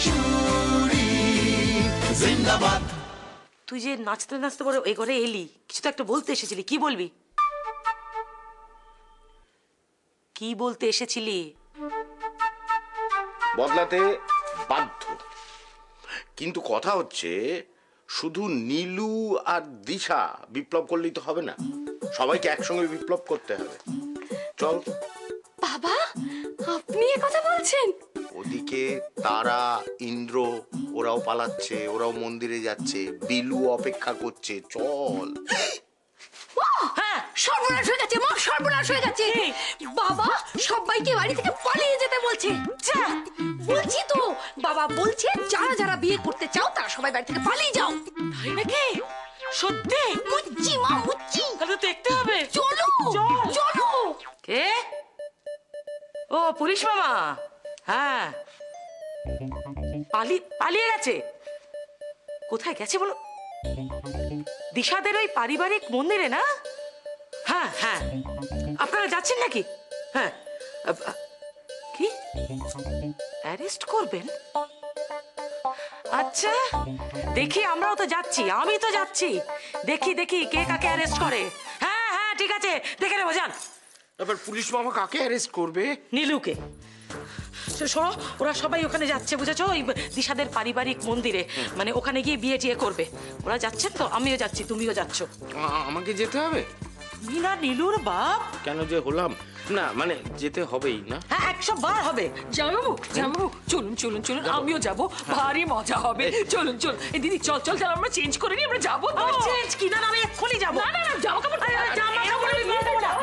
শাশুড়ি জিন্দাবাদ। তুই যে নাচতে নাচতে পরে এই ঘরে এলি, কিছু তো একটা বলতে এসেছিলি, কি বলবি? কি বলতে এসেছিলি? বদলাতে বাধ্য, কিন্তু কথা হচ্ছে শুধু নীলু আর দিশা বিপ্লব করলেই তো হবে না, সবাইকে একসঙ্গে বিপ্লব করতে হবে। চল। বাবা, আপনি এ কথা বলছেন? ওদিকে তারা, ইন্দ্র ওরাও পালাচ্ছে, ওরাও মন্দিরে যাচ্ছে, বিলু অপেক্ষা করছে। চল। হ্যাঁ, সর্বনাশ হয়ে গেছে, মা সর্বনাশ হয়ে গেছে। বাবা সবাইকে বাড়ি থেকে পালিয়ে যেতে বলছে। যা বলছি তো, বাবা বলছে যারা যারা বিয়ে করতে চাও তারা সবাই বাড়ি থেকে পালিয়ে যাও। তাই নাকি? সত্যি? মুচ্ছি মা, মুচ্ছি। তাহলে দেখতে হবে। চলো চলো। কে? ও পুলিশ মামা। হ্যাঁ, পালিয়ে গেছে। কোথায় গেছে বলো? দিশাদের ওই পারিবারিক মন্দিরে না? হ্যাঁ হ্যাঁ, আপনারা যাচ্ছেন নাকি? হ্যাঁ। কি অ্যারেস্ট করবেন? আচ্ছা দেখি, আমরাও তো যাচ্ছি, আমি তো যাচ্ছি। দেখি কে কাকে অ্যারেস্ট করে। হ্যাঁ হ্যাঁ ঠিক আছে, দেখে নেবো, যান। এবার পুলিশ মামা কাকে অ্যারেস্ট করবে? নীলুকে। শোনো, ওরা সবাই ওখানে যাচ্ছে, বুঝেছো? ওই দিশাদের পারিবারিক মন্দিরে, মানে ওখানে গিয়ে বিয়ে টিয়ে করবে। ওরা যাচ্ছে তো, আমিও যাচ্ছি, তুমিও যাচ্ছ। আমাকে যেতে হবে? তুমি না নীলুর বাপ? কেন যে হলাম না, মানে যেতে হবেই না? হ্যাঁ, 100 বার হবে। জামাইবাবু চলুন চলুন চলুন, আমিও যাবো, ভারী মজা হবে। চলুন চলুন দিদি, চল চল চল, আমরা চেঞ্জ করে নিই, আমরা যাবো তো। চেঞ্জ কি? না আমি এক্ষুনি যাবো। না জামা কাপড়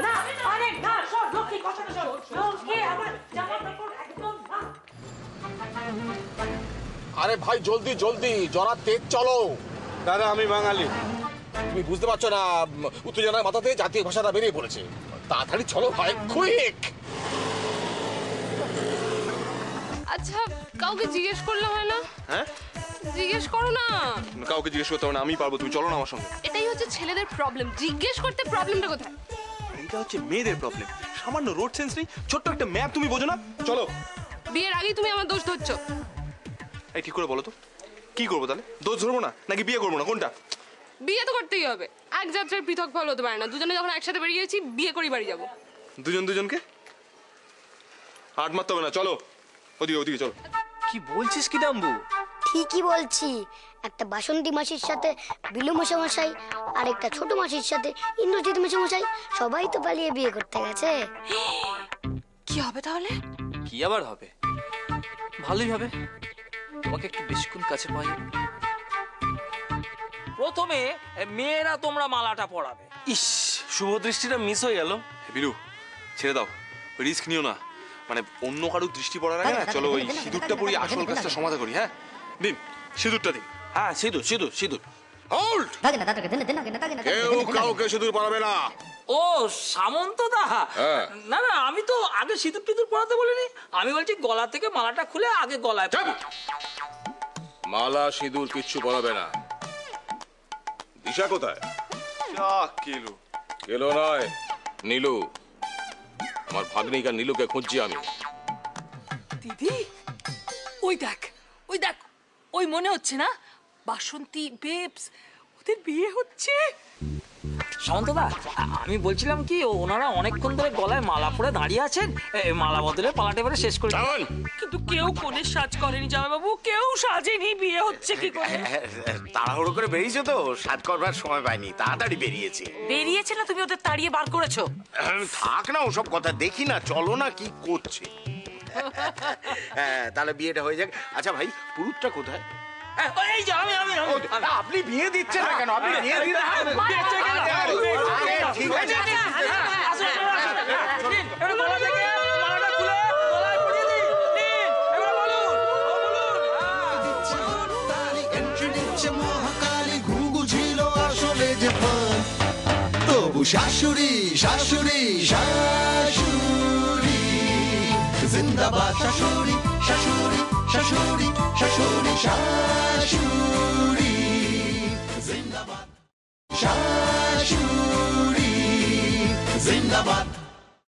না, অনেক না, শোন লক্ষ্মী, কথাটা শোন। লক্ষ্মী, আমার জামা কাপড় একদম না। আরে ভাই জলদি জলদি, জরা তেজ চলো। দাদা আমি বাঙালি। তুমি বুঝতে পারছো না, উত্তেজনার মাথাতে জাতীয় ভাষাটা বেরিয়ে পড়েছে। তাড়াতাড়ি চলো ভাই, কুইক। আচ্ছা, কাউকে জিজ্ঞেস করলে হয় না? হ্যাঁ, জিজ্ঞেস করো না। কাউকে জিজ্ঞেস করতে হবে না, আমি পারবো, তুমি চলো না আমার সঙ্গে। এটাই হচ্ছে ছেলেদের প্রবলেম, জিজ্ঞেস করতে। প্রবলেমটা কোথায়? এটা হচ্ছে মেয়েদের প্রবলেম। সামান্য রোড সেন্স নেই, ছোট্ট একটা ম্যাপ তুমি বোঝো না। চলো। বিয়ের আগেই তুমি আমার দোষ ধরছো। এই ঠিক করে বলো তো, কি করবো তাহলে? দোষ ধরবো না নাকি বিয়ে করবো না, কোনটা? বিয়ে তো করতেই হবে, এক যাত্রার পৃথক ফল হতে পারে না। দুজনে যখন একসাথে বেরিয়েছি, বিয়ে করি বাড়ি যাবো। দুজনকে আট মারতে হবে না, চলো ওদিকে চলো। কি বলছিস কি ডাম্বু? ঠিকই বলছি। একটা বাসন্তী মাসির সাথে বিলু মশাই, আর একটা ছোট মাসির সাথে ইন্দ্রজিৎ মশাই, সবাই তো পালিয়ে বিয়ে করতে গেছে। কি হবে তাহলে? কি আবার হবে? ভালোই হবে, তোমাকে একটু বেশিক্ষণ কাছে পাই। প্রথমে মেয়েরা তোমরা মালাটা পরাবে। ইস, শুভ দৃষ্টিটা মিস হয়ে গেল। বিলু ছেড়ে দাও, রিস্ক নিও না। মানে অন্য কারো দৃষ্টি পড়ার আগে না, চলো ওই সিঁদুরটা পরি, আসল কাজটা সমাধা করি। হ্যাঁ দিন, সিঁদুরটা দিন। হ্যাঁ, সিঁদুর। হোল্ড! কেউ কাউকে সিঁদুর পরাবে না। ও সামন্তদা, না আমি তো আগে সিঁদুর টিঁদুর পরাতে বলিনি। আমি বলছি গলা থেকে মালাটা খুলে আগে গলায়। মালা সিঁদুর কিচ্ছু পরাবে না। দিশা কোথায়? কেলো নয়, নীলু। আমার ভাগ্নিকা নীলুকে খুঁজছি আমি। দিদি, ওই দেখ ওই মনে হচ্ছে না বাসন্তী বেবস, ওদের বিয়ে হচ্ছে। সামন্তদা, আমি বলছিলাম কি, ওনারা অনেকক্ষণ ধরে গলায় মালা পরে দাঁড়িয়ে আছেন, মালা বদলে পালাটে এবারে শেষ করে। কিন্তু কেউ কোণের সাজ করেনি জামাইবাবু, কেউ সাজেনি। বিয়ে হচ্ছে কি করে? তাড়াহুড়ো করে বেরিয়েছো তো, সাজ করবার সময় পাইনি, তাড়াতাড়ি বেরিয়েছে না, তুমি ওদের তাড়িয়ে বার করেছো? থাক না ওসব কথা, দেখি না, চলো না কি করছে। হ্যাঁ তাহলে বিয়েটা হয়ে যাক। আচ্ছা ভাই, পুরুতটা কোথায়? এই যে আমি আপনি বিয়ে দিচ্ছেন না কেন? আপনি বিয়ে দিন। ঠিক আছে, তবু শাশুড়ি শাশুড়ি শাশুড়ি জিন্দাবাদ। শাশুড়ি শাশুড়ি শাশুড়ি শাশুড়ি শাশুড়ি জিন্দাবাদ। শাশুড়ি জিন্দাবাদ।